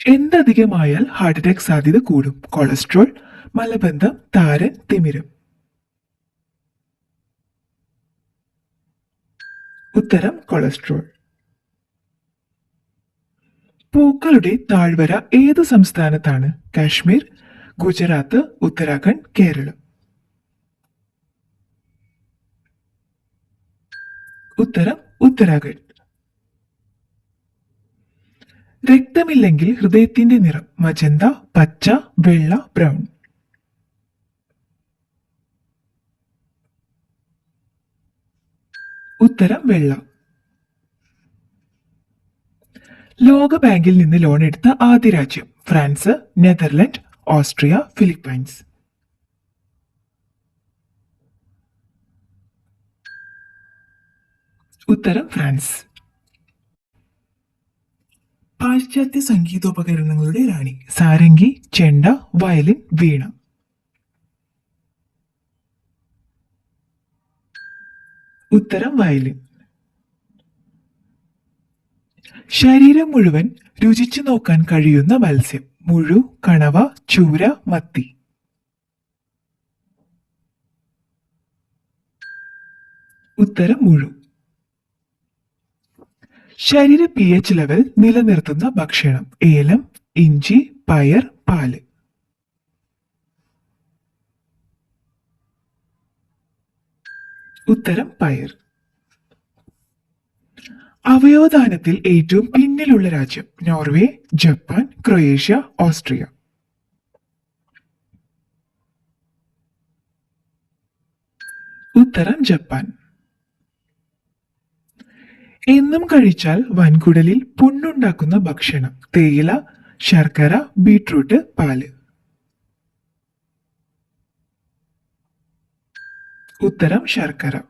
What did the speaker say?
എന്തധികമായാൽ heart attack സാധ്യത കൂടും? Cholesterol, മലബന്ധം, താരൻ, തിമിരം. ഉത്തരം കൊളസ്ട്രോൾ. പൂക്കളുടെ താഴ്വര ഏത് സംസ്ഥാനത്താണ്? കാശ്മീർ, ഗുജറാത്ത്, ഉത്തരാഖണ്ഡ്, കേരളം. ഉത്തരം ഉത്തരാഖണ്ഡ്. രക്തമില്ലെങ്കിൽ ഹൃദയത്തിന്റെ നിറം? മജന്ത, പച്ച, വെള്ള, ബ്രൗൺ. ഉത്തരം വെള്ള. ലോകബാങ്കിൽ നിന്ന് ലോൺ എടുത്ത ആദ്യ രാജ്യം? France, Netherland, Austria, Philippines. ഉത്തരം ഫ്രാൻസ്. പാശ്ചാത്യ സംഗീതോപകരണങ്ങളുടെ റാണി? സാരംഗി, ചെണ്ട, വയലിൻ, വീണ. ഉത്തരം വയലിൻ. ശരീരം മുഴുവൻ രുചിച്ചു നോക്കാൻ കഴിയുന്ന മത്സ്യം? മുഴു, കണവ, ചൂര, മത്തി. ഉത്തരം മുഴു. ശരീര പി എച്ച് ലെവൽ നിലനിർത്തുന്ന ഭക്ഷണം? ഏലം, ഇഞ്ചി, പയർ, പാല്. ഉത്തരം പയർ. അവയവദാനത്തിൽ ഏറ്റവും പിന്നിലുള്ള രാജ്യം? Norway, Japan, Croatia, Austria. ഉത്തരം ജപ്പാൻ. എന്നും കഴിച്ചാൽ വൻകുടലിൽ പുണ്ണുണ്ടാക്കുന്ന ഭക്ഷണം? തേയില, ശർക്കര, ബീട്രൂട്ട്, പാല്. ഉത്തരം ശർക്കര.